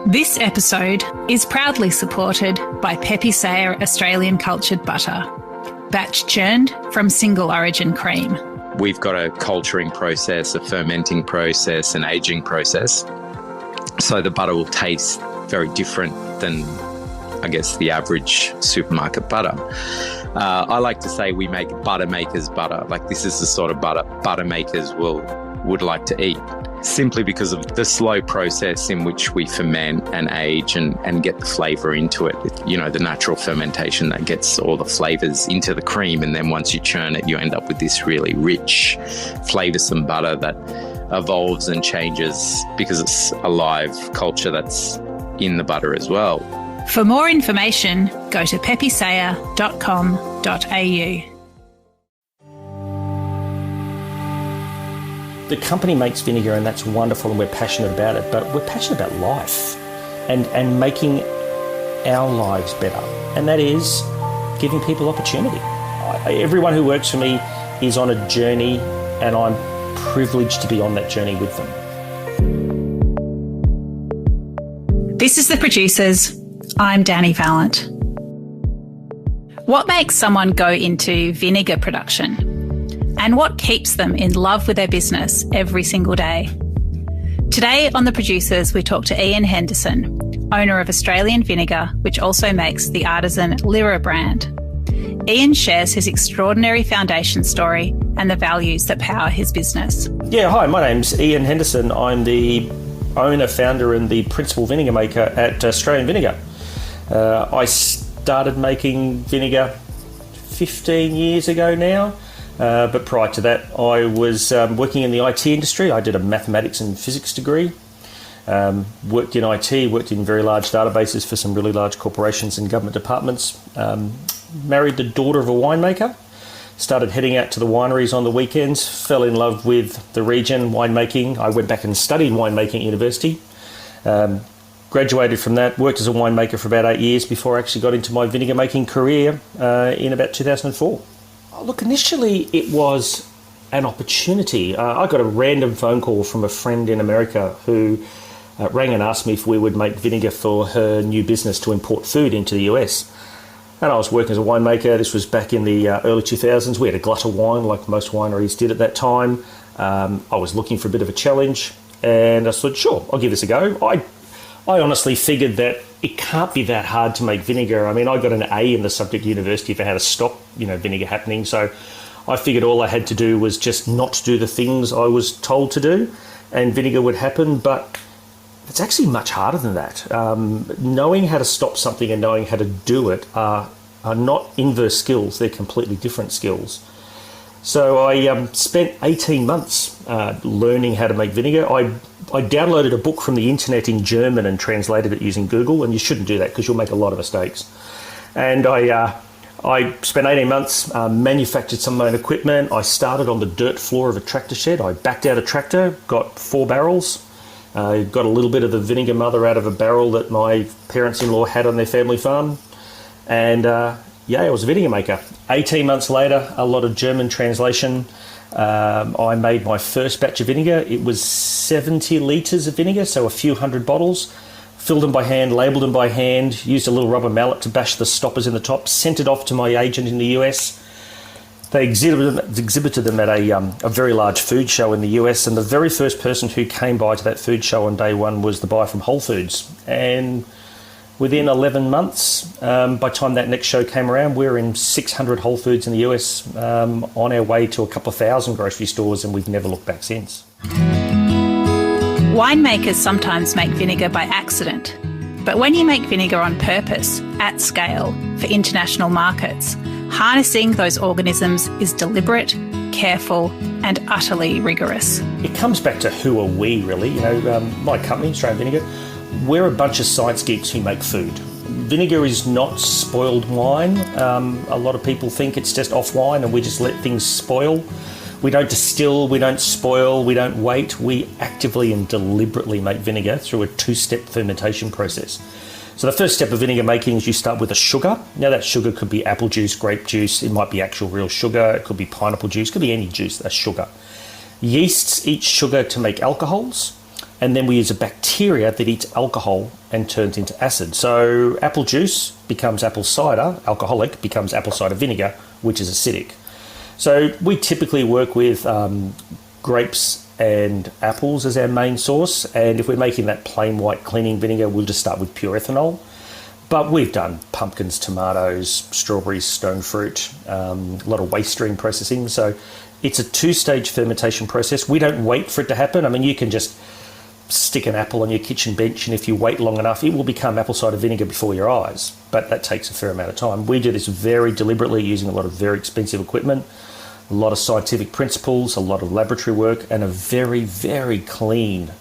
This episode is proudly supported by Lirah Australian cultured butter, batch churned from single origin cream. We've got a culturing process, a fermenting process, an aging process. So the butter will taste very different than, I guess, the average supermarket butter. I like to say we make butter makers butter. Like, this is the sort of butter makers would like to eat, simply because of the slow process in which we ferment and age and get the flavour into it. You know, the natural fermentation that gets all the flavours into the cream, and then once you churn it, you end up with this really rich, flavoursome butter that evolves and changes because it's a live culture that's in the butter as well. For more information, go to pepysaya.com.au. The company makes vinegar, and that's wonderful, and we're passionate about it, but we're passionate about life and making our lives better. And that is giving people opportunity. Everyone who works for me is on a journey, and I'm privileged to be on that journey with them. This is The Producers. I'm Dani Valent. What makes someone go into vinegar production? And what keeps them in love with their business every single day? Today on The Producers, we talk to Ian Henderson, owner of Australian Vinegar, which also makes the artisan Lirah brand. Ian shares his extraordinary foundation story and the values that power his business. Yeah, hi, my name's Ian Henderson. I'm the owner, founder and the principal vinegar maker at Australian Vinegar. I started making vinegar 15 years ago now. But prior to that, I was working in the IT industry. I did a mathematics and physics degree, worked in IT, worked in very large databases for some really large corporations and government departments, married the daughter of a winemaker, started heading out to the wineries on the weekends, fell in love with the region, winemaking. I went back and studied winemaking at university, graduated from that, worked as a winemaker for about 8 years before I actually got into my vinegar making career in about 2004. Look, initially it was an opportunity. I got a random phone call from a friend in America who rang and asked me if we would make vinegar for her new business to import food into the US. And I was working as a winemaker. This was back in the early 2000s. We had a glut of wine like most wineries did at that time. I was looking for a bit of a challenge, and I said, sure, I'll give this a go. I honestly figured that it can't be that hard to make vinegar. I mean, I got an A in the subject at university for how to stop, vinegar happening. So I figured all I had to do was just not do the things I was told to do, and vinegar would happen. But it's actually much harder than that. Knowing how to stop something and knowing how to do it are not inverse skills. They're completely different skills. So I spent 18 months learning how to make vinegar. I downloaded a book from the internet in German and translated it using Google, and you shouldn't do that because you'll make a lot of mistakes. And I spent 18 months, manufactured some of my own equipment. I started on the dirt floor of a tractor shed. I backed out a tractor, got 4 barrels, got a little bit of the vinegar mother out of a barrel that my parents-in-law had on their family farm, and I was a vinegar maker. 18 months later, a lot of German translation. I made my first batch of vinegar. It was 70 litres of vinegar, so a few hundred bottles. Filled them by hand, labelled them by hand, used a little rubber mallet to bash the stoppers in the top, sent it off to my agent in the US. They exhibited them at a very large food show in the US, and the very first person who came by to that food show on day one was the buyer from Whole Foods. And within 11 months, by the time that next show came around, we were in 600 Whole Foods in the US, on our way to a couple of thousand grocery stores, and we've never looked back since. Winemakers sometimes make vinegar by accident, but when you make vinegar on purpose, at scale, for international markets, harnessing those organisms is deliberate, careful, and utterly rigorous. It comes back to who are we, really. My company, Australian Vinegar, we're a bunch of science geeks who make food. Vinegar is not spoiled wine. A lot of people think it's just off wine and we just let things spoil. We don't distill, we don't spoil, we don't wait. We actively and deliberately make vinegar through a 2-step fermentation process. So the first step of vinegar making is you start with a sugar. Now that sugar could be apple juice, grape juice, it might be actual real sugar, it could be pineapple juice, it could be any juice, that's sugar. Yeasts eat sugar to make alcohols. And then we use a bacteria that eats alcohol and turns into acid. So apple juice becomes apple cider, alcoholic, becomes apple cider vinegar, which is acidic. So we typically work with grapes and apples as our main source. And if we're making that plain white cleaning vinegar, we'll just start with pure ethanol. But we've done pumpkins, tomatoes, strawberries, stone fruit, a lot of waste stream processing. So it's a 2-stage fermentation process. We don't wait for it to happen. I mean, you can just stick an apple on your kitchen bench, and if you wait long enough, it will become apple cider vinegar before your eyes. But that takes a fair amount of time. We do this very deliberately using a lot of very expensive equipment, a lot of scientific principles, a lot of laboratory work, and a very, very clean,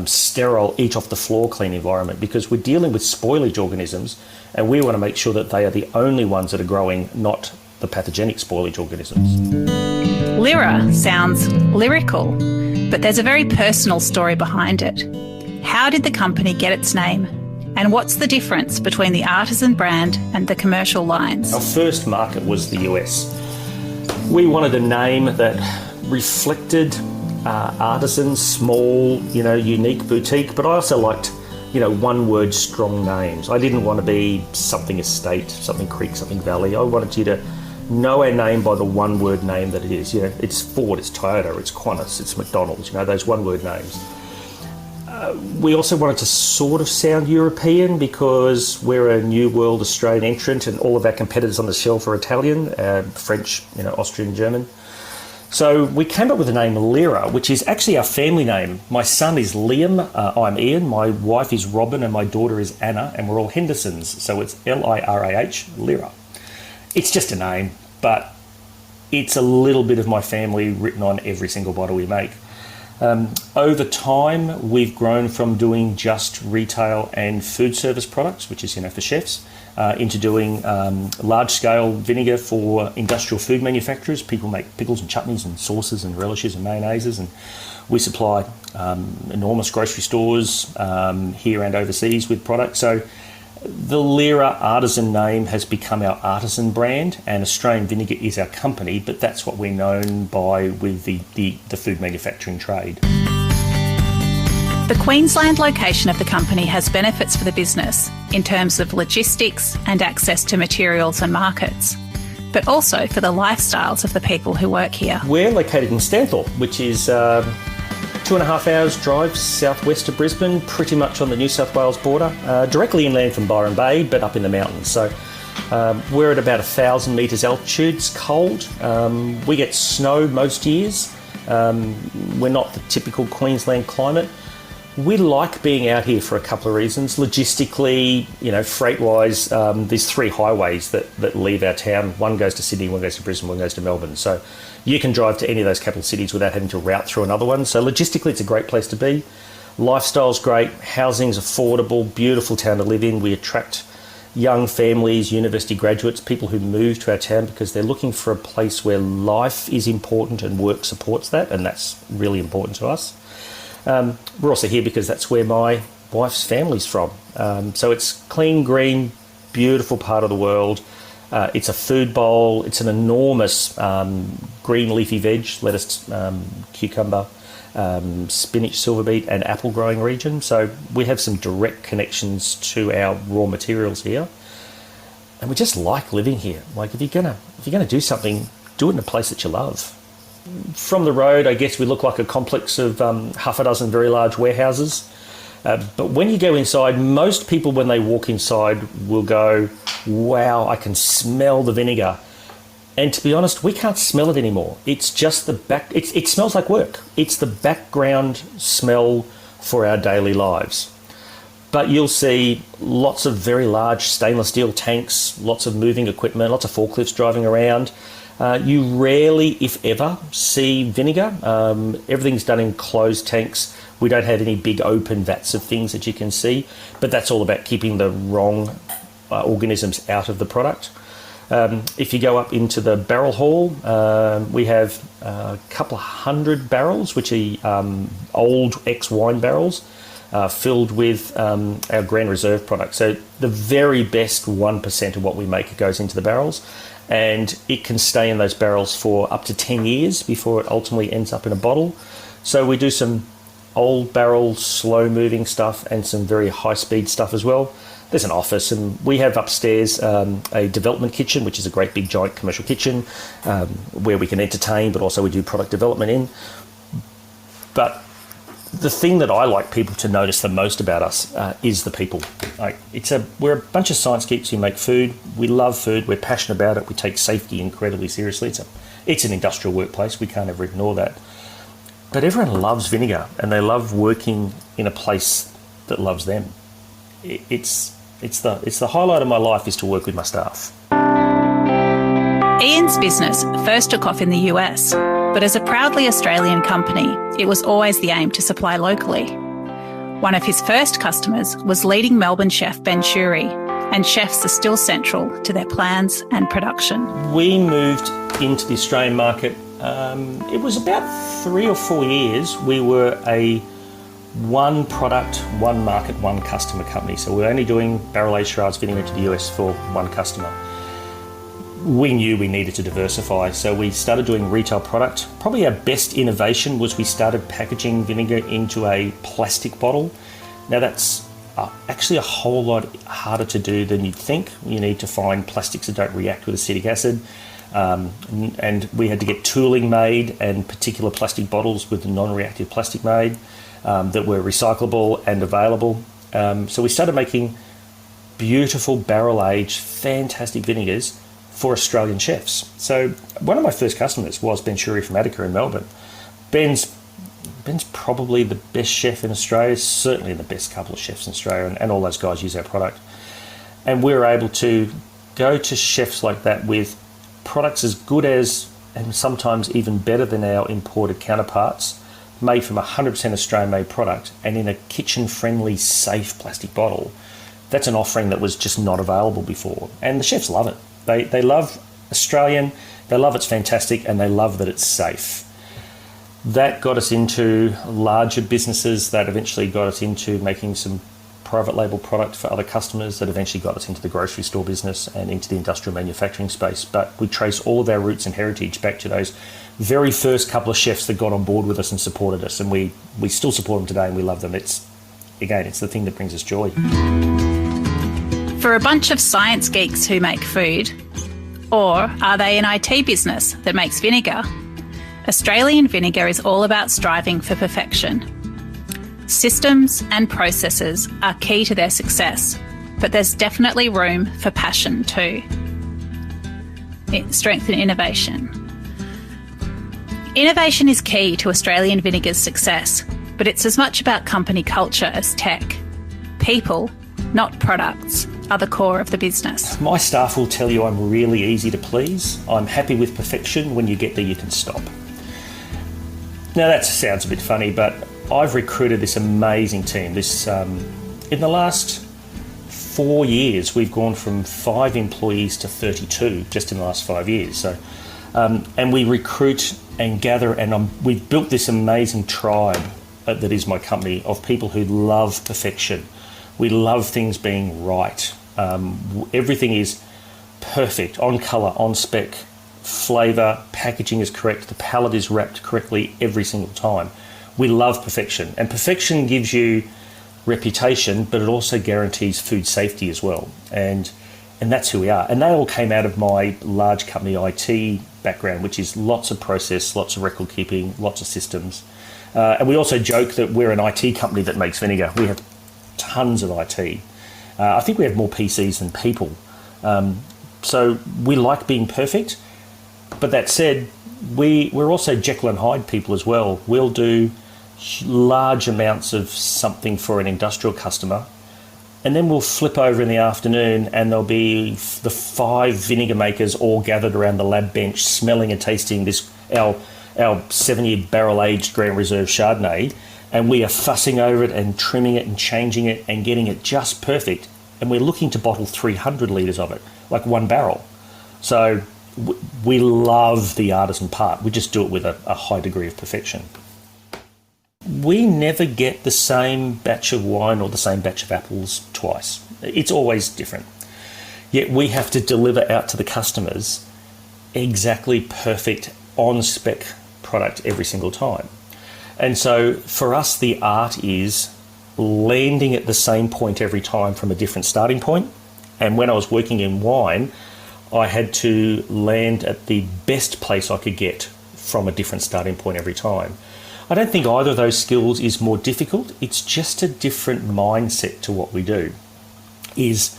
sterile, eat off the floor clean environment, because we're dealing with spoilage organisms, and we want to make sure that they are the only ones that are growing, not the pathogenic spoilage organisms. Lirah sounds lyrical, but there's a very personal story behind it. How did the company get its name? And what's the difference between the artisan brand and the commercial lines? Our first market was the US. We wanted a name that reflected artisan, small, unique boutique, but I also liked, one-word strong names. I didn't want to be something estate, something creek, something valley. I wanted you to know our name by the one-word name that it is. It's Ford, it's Toyota, it's Qantas, it's McDonald's, those one-word names. We also wanted to sort of sound European because we're a New World Australian entrant, and all of our competitors on the shelf are Italian, French, Austrian, German. So we came up with the name Lirah, which is actually our family name. My son is Liam, I'm Ian, my wife is Robin, and my daughter is Anna, and we're all Hendersons. So it's Lirah, Lirah. It's just a name, but it's a little bit of my family written on every single bottle we make. Over time, we've grown from doing just retail and food service products, which is, for chefs, into doing large-scale vinegar for industrial food manufacturers. People make pickles and chutneys and sauces and relishes and mayonnaises, and we supply enormous grocery stores here and overseas with products. So the Lirah artisan name has become our artisan brand, and Australian Vinegar is our company, but that's what we're known by with the food manufacturing trade. The Queensland location of the company has benefits for the business in terms of logistics and access to materials and markets, but also for the lifestyles of the people who work here. We're located in Stanthorpe, which is 2.5 hours drive southwest of Brisbane, pretty much on the New South Wales border, directly inland from Byron Bay, but up in the mountains. So we're at about 1,000 metres altitude. It's cold. We get snow most years. We're not the typical Queensland climate. We like being out here for a couple of reasons. Logistically, freight-wise, there's 3 highways that leave our town. One goes to Sydney, one goes to Brisbane, one goes to Melbourne. So you can drive to any of those capital cities without having to route through another one. So logistically, it's a great place to be. Lifestyle's great. Housing's affordable. Beautiful town to live in. We attract young families, university graduates, people who move to our town because they're looking for a place where life is important and work supports that, and that's really important to us. We're also here because that's where my wife's family's from. So it's clean, green, beautiful part of the world. It's a food bowl. It's an enormous green leafy veg, lettuce, cucumber, spinach, silver beet, and apple growing region. So we have some direct connections to our raw materials here, and we just like living here. Like if you're gonna do something, do it in a place that you love. From the road, I guess we look like a complex of half a dozen very large warehouses. But when you go inside, most people, when they walk inside, will go, wow, I can smell the vinegar. And to be honest, we can't smell it anymore. It's just it smells like work. It's the background smell for our daily lives. But you'll see lots of very large stainless steel tanks, lots of moving equipment, lots of forklifts driving around. You rarely, if ever, see vinegar. Everything's done in closed tanks. We don't have any big open vats of things that you can see, but that's all about keeping the wrong organisms out of the product. If you go up into the barrel hall, we have a couple of 100 barrels, which are old ex-wine barrels, filled with our Grand Reserve product. So the very best 1% of what we make goes into the barrels, and it can stay in those barrels for up to 10 years before it ultimately ends up in a bottle. So we do some old barrel, slow-moving stuff and some very high-speed stuff as well. There's an office, and we have upstairs a development kitchen, which is a great big giant commercial kitchen where we can entertain, but also we do product development in. But the thing that I like people to notice the most about us is the people. We're a bunch of science geeks who make food. We love food. We're passionate about it. We take safety incredibly seriously. It's an industrial workplace. We can't ever ignore that. But everyone loves vinegar, and they love working in a place that loves them. It's the highlight of my life is to work with my staff. Ian's business first took off in the US, but as a proudly Australian company, it was always the aim to supply locally. One of his first customers was leading Melbourne chef Ben Shewry, and chefs are still central to their plans and production. We moved into the Australian market. It was about 3 or 4 years. We were a one product, one market, one customer company. So we're only doing barrel-aged Shiraz vinegar to the US for one customer. We knew we needed to diversify, so we started doing retail product. Probably our best innovation was we started packaging vinegar into a plastic bottle. Now that's actually a whole lot harder to do than you'd think. You need to find plastics that don't react with acetic acid. And we had to get tooling made and particular plastic bottles with non-reactive plastic made that were recyclable and available. So we started making beautiful barrel-aged, fantastic vinegars for Australian chefs. So one of my first customers was Ben Shewry from Attica in Melbourne. Ben's probably the best chef in Australia, certainly the best couple of chefs in Australia, and all those guys use our product. And we were able to go to chefs like that with products as good as, and sometimes even better than our imported counterparts, made from 100% Australian-made product and in a kitchen-friendly, safe plastic bottle. That's an offering that was just not available before. And the chefs love it. They love Australian, they love it's fantastic, and they love that it's safe. That got us into larger businesses, that eventually got us into making some private label product for other customers, that eventually got us into the grocery store business and into the industrial manufacturing space. But we trace all of our roots and heritage back to those very first couple of chefs that got on board with us and supported us, and we still support them today and we love them. It's the thing that brings us joy. For a bunch of science geeks who make food, or are they an IT business that makes vinegar? Australian Vinegar is all about striving for perfection. Systems and processes are key to their success, but there's definitely room for passion too. Strength and innovation. Innovation is key to Australian Vinegar's success, but it's as much about company culture as tech. People, not products, are the core of the business. My staff will tell you I'm really easy to please. I'm happy with perfection. When you get there, you can stop. Now that sounds a bit funny, but I've recruited this amazing team. In the last 4 years, we've gone from 5 employees to 32 just in the last 5 years. So, and we recruit and gather, and we've built this amazing tribe that is my company of people who love perfection. We love things being right. Everything is perfect, on colour, on spec, flavour, packaging is correct, the pallet is wrapped correctly every single time. We love perfection, and perfection gives you reputation, but it also guarantees food safety as well. And that's who we are. And they all came out of my large company IT background, which is lots of process, lots of record keeping, lots of systems. And we also joke that we're an IT company that makes vinegar. We have tons of IT. I think we have more PCs than people. So we like being perfect. But that said, we're also Jekyll and Hyde people as well. We'll do large amounts of something for an industrial customer, and then we'll flip over in the afternoon and there'll be the 5 vinegar makers all gathered around the lab bench smelling and tasting our 7-year barrel-aged Grand Reserve Chardonnay, and we are fussing over it and trimming it and changing it and getting it just perfect, and we're looking to bottle 300 litres of it, like one barrel. So we love the artisan part. We just do it with a high degree of perfection. We never get the same batch of wine or the same batch of apples twice. It's always different. Yet we have to deliver out to the customers exactly perfect on-spec product every single time. And so for us, the art is landing at the same point every time from a different starting point. And when I was working in wine, I had to land at the best place I could get from a different starting point every time. I don't think either of those skills is more difficult. It's just a different mindset to what we do. Is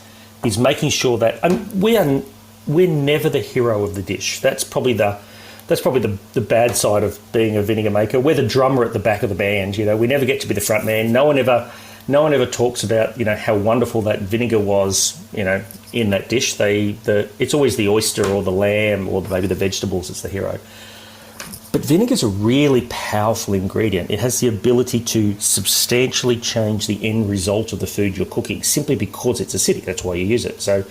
making sure that we're never the hero of the dish. That's probably the bad side of being a vinegar maker. We're the drummer at the back of the band. We never get to be the front man. No one ever talks about how wonderful that vinegar was in that dish. It's always the oyster or the lamb or maybe the vegetables that's the hero. But vinegar is a really powerful ingredient. It has the ability to substantially change the end result of the food you're cooking simply because it's acidic. That's why you use it. So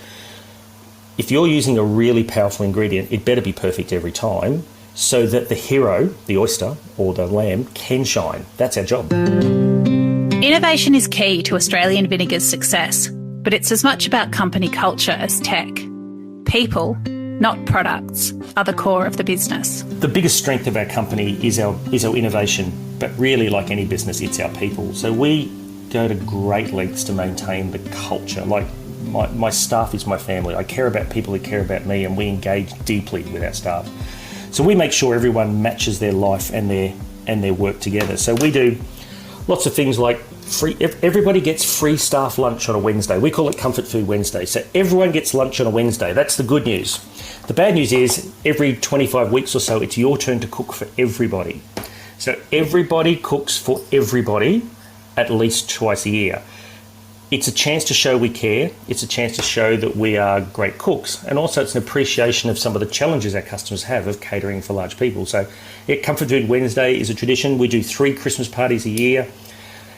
if you're using a really powerful ingredient, it better be perfect every time so that the hero, the oyster or the lamb, can shine. That's our job. Innovation is key to Australian Vinegar's success, but it's as much about company culture as tech. People, not products, are the core of the business. The biggest strength of our company is our innovation, but really, like any business, it's our people. So we go to great lengths to maintain the culture. Like my staff is my family. I care about people who care about me, and we engage deeply with our staff. So we make sure everyone matches their life and their work together. So we do lots of things like everybody gets free staff lunch on a Wednesday. We call it Comfort Food Wednesday. So everyone gets lunch on a Wednesday. That's the good news. The bad news is every 25 weeks or so, it's your turn to cook for everybody. So everybody cooks for everybody at least twice a year. It's a chance to show we care. It's a chance to show that we are great cooks. And also it's an appreciation of some of the challenges our customers have of catering for large people. So Comfort Food Wednesday is a tradition. We do 3 Christmas parties a year.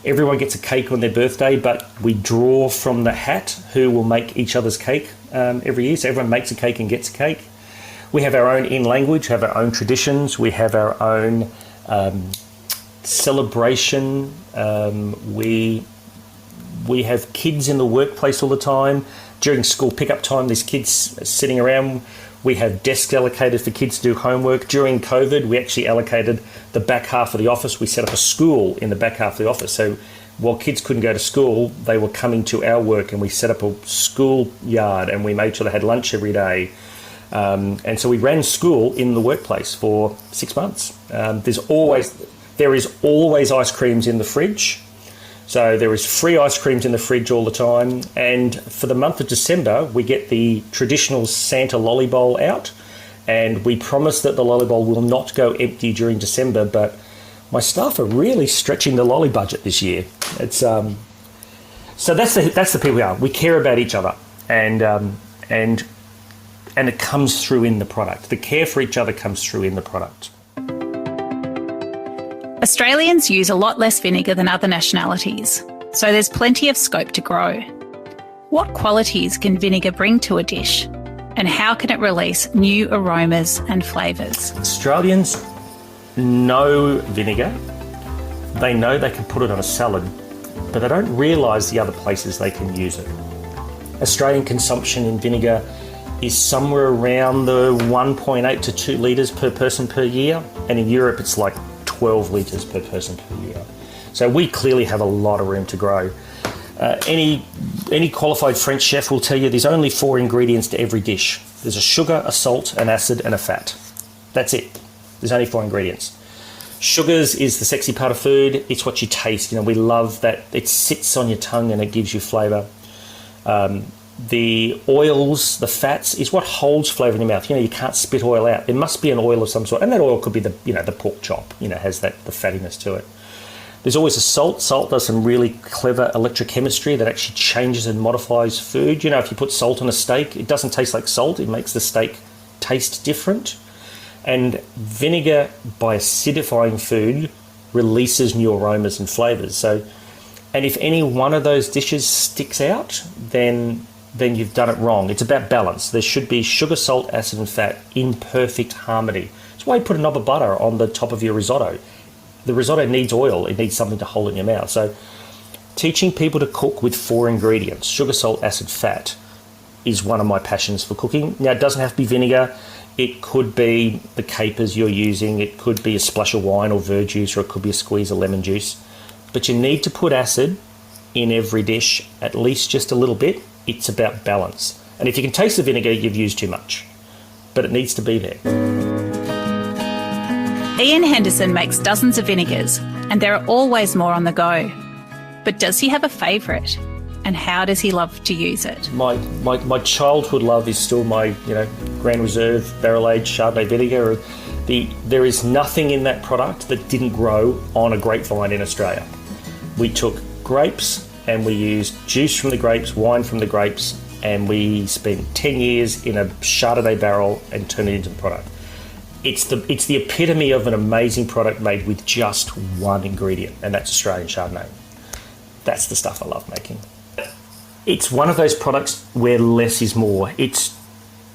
Everyone gets a cake on their birthday, but we draw from the hat who will make each other's cake every year. So everyone makes a cake and gets a cake. We have our own in-language, have our own traditions. We have our own celebration. We have kids in the workplace all the time. During school pickup time, there's kids sitting around. We have desks allocated for kids to do homework. During COVID, we actually allocated the back half of the office. We set up a school in the back half of the office. So while kids couldn't go to school, they were coming to our work, and we set up a school yard, and we made sure they had lunch every day. And so we ran school in the workplace for 6 months. There is always ice creams in the fridge. So there is free ice creams in the fridge all the time. And for the month of December, we get the traditional Santa lolly bowl out. And we promise that the lolly bowl will not go empty during December. But my staff are really stretching the lolly budget this year. It's so that's the people we are. We care about each other, and it comes through in the product. The care for each other comes through in the product. Australians use a lot less vinegar than other nationalities, so there's plenty of scope to grow. What qualities can vinegar bring to a dish, and how can it release new aromas and flavours? Australians know vinegar. They know they can put it on a salad, but they don't realise the other places they can use it. Australian consumption in vinegar is somewhere around the 1.8 to 2 litres per person per year, and in Europe it's like 12 litres per person per year. So we clearly have a lot of room to grow. Any qualified French chef will tell you there's only 4 ingredients to every dish. There's a sugar, a salt, an acid, and a fat. That's it. There's only 4 ingredients. Sugars is the sexy part of food. It's what you taste. We love that it sits on your tongue and it gives you flavour. The oils, the fats, is what holds flavour in your mouth. You can't spit oil out. There must be an oil of some sort, and that oil could be the pork chop. Has the fattiness to it. There's always a salt. Salt does some really clever electrochemistry that actually changes and modifies food. If you put salt on a steak, it doesn't taste like salt. It makes the steak taste different. And vinegar, by acidifying food, releases new aromas and flavours. So, and if any one of those dishes sticks out, then you've done it wrong. It's about balance. There should be sugar, salt, acid and fat in perfect harmony. That's why you put a knob of butter on the top of your risotto. The risotto needs oil. It needs something to hold it in your mouth. So teaching people to cook with 4 ingredients, sugar, salt, acid, fat, is one of my passions for cooking. Now, it doesn't have to be vinegar. It could be the capers you're using, it could be a splash of wine or verjuice, or it could be a squeeze of lemon juice. But you need to put acid in every dish, at least just a little bit. It's about balance. And if you can taste the vinegar, you've used too much. But it needs to be there. Ian Henderson makes dozens of vinegars, and there are always more on the go. But does he have a favourite? And how does he love to use it? My childhood love is still my Grand Reserve barrel-aged Chardonnay vinegar. There is nothing in that product that didn't grow on a grapevine in Australia. We took grapes and we used juice from the grapes, wine from the grapes, and we spent 10 years in a Chardonnay barrel and turned it into the product. It's the epitome of an amazing product made with just one ingredient, and that's Australian Chardonnay. That's the stuff I love making. It's one of those products where less is more. It's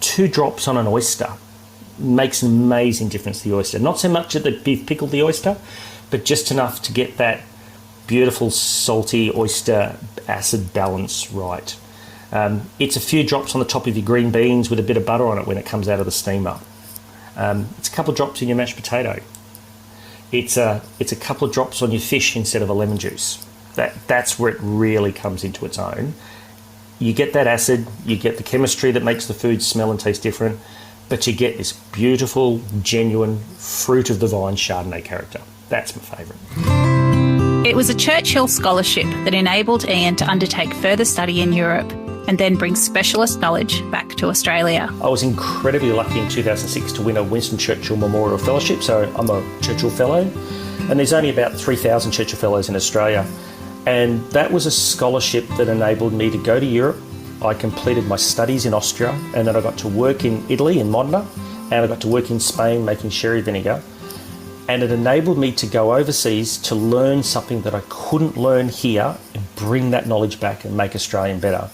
2 drops on an oyster. Makes an amazing difference to the oyster. Not so much that you've pickled the oyster, but just enough to get that beautiful salty oyster acid balance right. It's a few drops on the top of your green beans with a bit of butter on it when it comes out of the steamer. It's a couple of drops in your mashed potato. It's a couple of drops on your fish instead of a lemon juice. That's where it really comes into its own. You get that acid, you get the chemistry that makes the food smell and taste different, but you get this beautiful, genuine, fruit of the vine Chardonnay character. That's my favourite. It was a Churchill scholarship that enabled Ian to undertake further study in Europe and then bring specialist knowledge back to Australia. I was incredibly lucky in 2006 to win a Winston Churchill Memorial Fellowship, so I'm a Churchill Fellow, and there's only about 3,000 Churchill Fellows in Australia. And that was a scholarship that enabled me to go to Europe. I completed my studies in Austria, and then I got to work in Italy, in Modena, and I got to work in Spain making sherry vinegar. And it enabled me to go overseas to learn something that I couldn't learn here and bring that knowledge back and make Australian better.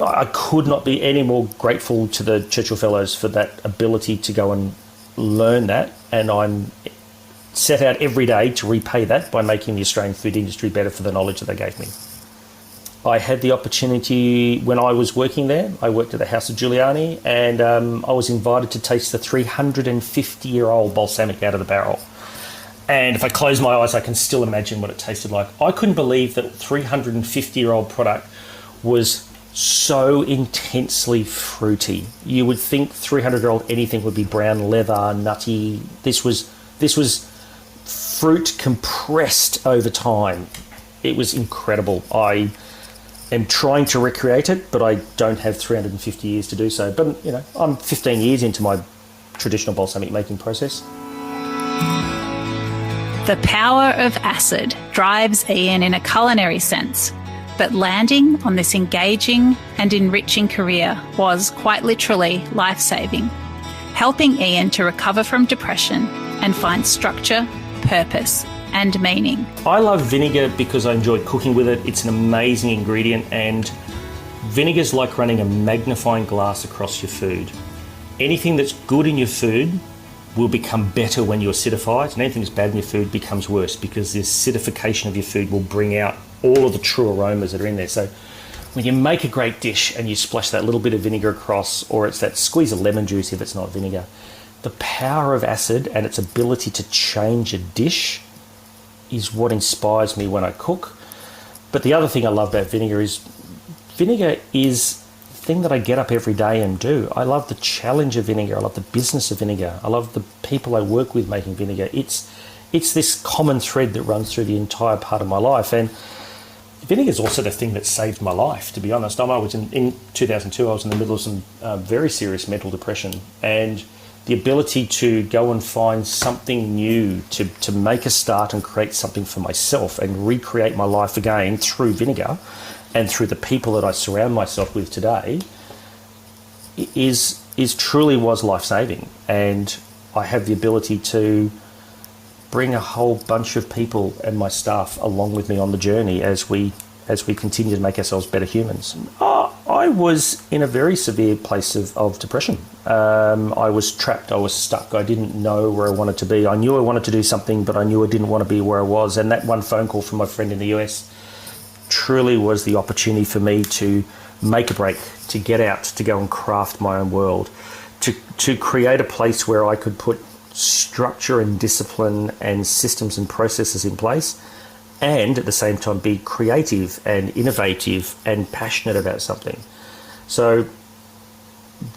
I could not be any more grateful to the Churchill Fellows for that ability to go and learn that, and I'm set out every day to repay that by making the Australian food industry better for the knowledge that they gave me. I had the opportunity when I was working there. I worked at the House of Giuliani, and I was invited to taste the 350-year-old balsamic out of the barrel. And if I close my eyes, I can still imagine what it tasted like. I couldn't believe that 350-year-old product was so intensely fruity. You would think 300-year-old anything would be brown leather, nutty. This was fruit compressed over time. It was incredible. I am trying to recreate it, but I don't have 350 years to do so. But I'm 15 years into my traditional balsamic making process. The power of acid drives Ian in a culinary sense, but landing on this engaging and enriching career was quite literally life-saving, helping Ian to recover from depression and find structure, purpose and meaning. I love vinegar because I enjoy cooking with it. It's an amazing ingredient, and vinegar's like running a magnifying glass across your food. Anything that's good in your food will become better when you acidify it, and anything that's bad in your food becomes worse because the acidification of your food will bring out all of the true aromas that are in there. So when you make a great dish and you splash that little bit of vinegar across, or it's that squeeze of lemon juice if it's not vinegar, the power of acid and its ability to change a dish is what inspires me when I cook. But the other thing I love about vinegar is the thing that I get up every day and do. I love the challenge of vinegar. I love the business of vinegar. I love the people I work with making vinegar. It's this common thread that runs through the entire part of my life. And vinegar is also the thing that saved my life, to be honest. I was in 2002, I was in the middle of some very serious mental depression, and the ability to go and find something new, to make a start and create something for myself and recreate my life again through vinegar and through the people that I surround myself with today is truly was life-saving. And I have the ability to bring a whole bunch of people and my staff along with me on the journey as we continue to make ourselves better humans. I was in a very severe place of depression. I was trapped, I was stuck, I didn't know where I wanted to be. I knew I wanted to do something, but I knew I didn't want to be where I was. And that one phone call from my friend in the US truly was the opportunity for me to make a break, to get out, to go and craft my own world, to create a place where I could put structure and discipline and systems and processes in place, and at the same time be creative and innovative and passionate about something. So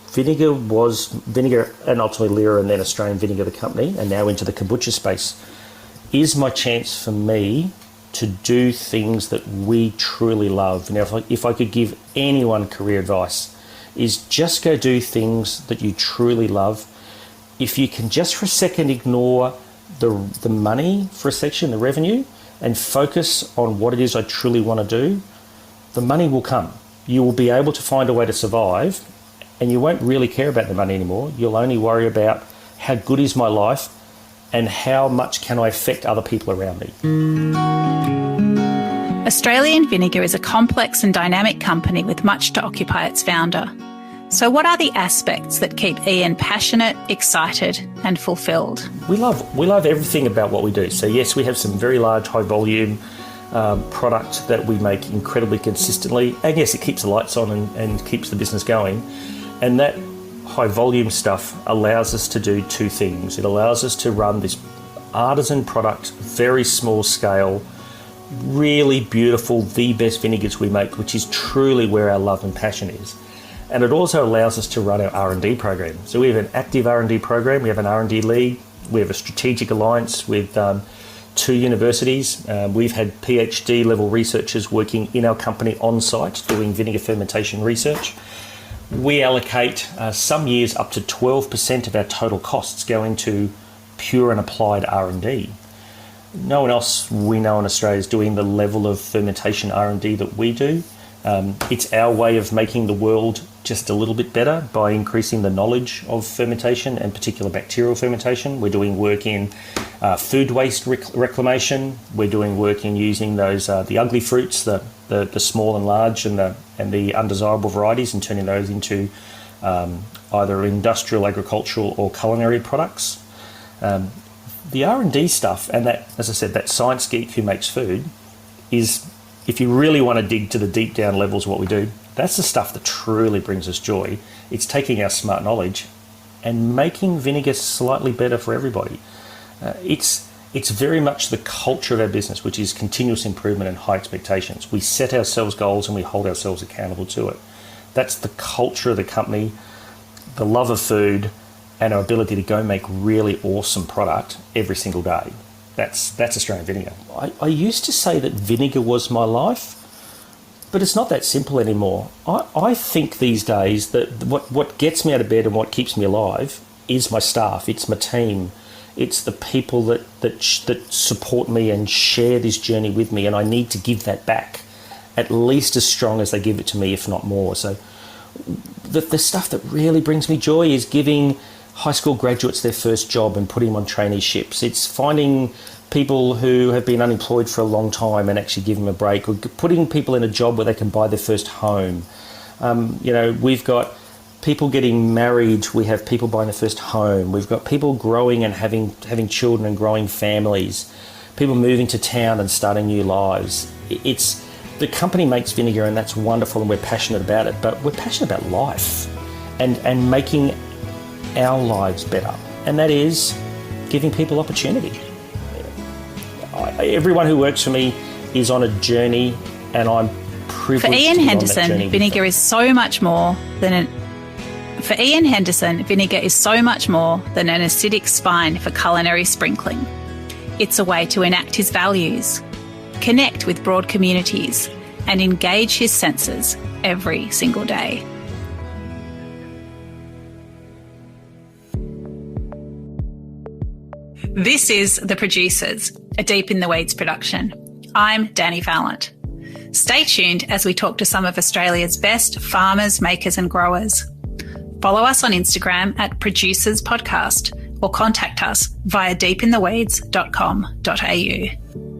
Vinegar and ultimately Lirah and then Australian Vinegar, the company, and now into the kombucha space, is my chance for me to do things that we truly love. Now, if I could give anyone career advice, is just go do things that you truly love. If you can just for a second ignore the money for a section, the revenue, and focus on what it is I truly want to do, the money will come. You will be able to find a way to survive, and you won't really care about the money anymore. You'll only worry about how good is my life and how much can I affect other people around me. Australian Vinegar is a complex and dynamic company with much to occupy its founder. So what are the aspects that keep Ian passionate, excited and fulfilled? We love everything about what we do. So yes, we have some very large, high volume product that we make incredibly consistently. And yes, it keeps the lights on and keeps the business going. And that high volume stuff allows us to do two things. It allows us to run this artisan product, very small scale, really beautiful, the best vinegars we make, which is truly where our love and passion is. And it also allows us to run our R&D program. So we have an active R&D program, we have an R&D league, we have a strategic alliance with 2 universities. We've had PhD level researchers working in our company on site doing vinegar fermentation research. We allocate some years up to 12% of our total costs go into pure and applied R&D. No one else we know in Australia is doing the level of fermentation R&D that we do. It's our way of making the world just a little bit better by increasing the knowledge of fermentation and particular bacterial fermentation. We're doing work in food waste reclamation. We're doing work in using those the ugly fruits, the small and large and the undesirable varieties, and turning those into either industrial, agricultural or culinary products. The R&D stuff and that, as I said, that science geek who makes food is, if you really want to dig to the deep down levels of what we do, that's the stuff that truly brings us joy. It's taking our smart knowledge and making vinegar slightly better for everybody. It's very much the culture of our business, which is continuous improvement and high expectations. We set ourselves goals and we hold ourselves accountable to it. That's the culture of the company, the love of food, and our ability to go make really awesome product every single day. That's Australian Vinegar. I used to say that vinegar was my life, but it's not that simple anymore. I think these days that what gets me out of bed and what keeps me alive is my staff, it's my team, it's the people that support me and share this journey with me, and I need to give that back at least as strong as they give it to me, if not more. So the stuff that really brings me joy is giving high school graduates their first job and putting them on traineeships. It's finding people who have been unemployed for a long time and actually give them a break, or putting people in a job where they can buy their first home. We've got people getting married, we have people buying their first home, we've got people growing and having children and growing families, people moving to town and starting new lives. It's the company makes vinegar, and that's wonderful, and we're passionate about it, but we're passionate about life and making our lives better, and that is giving people opportunity. Everyone who works for me is on a journey, and I'm privileged. For Ian Henderson, vinegar is so much more than an acidic spine for culinary sprinkling. It's a way to enact his values, connect with broad communities, and engage his senses every single day. This is The Producers, a Deep in the Weeds production. I'm Dani Valent. Stay tuned as we talk to some of Australia's best farmers, makers and growers. Follow us on Instagram at Producers Podcast or contact us via deepintheweeds.com.au.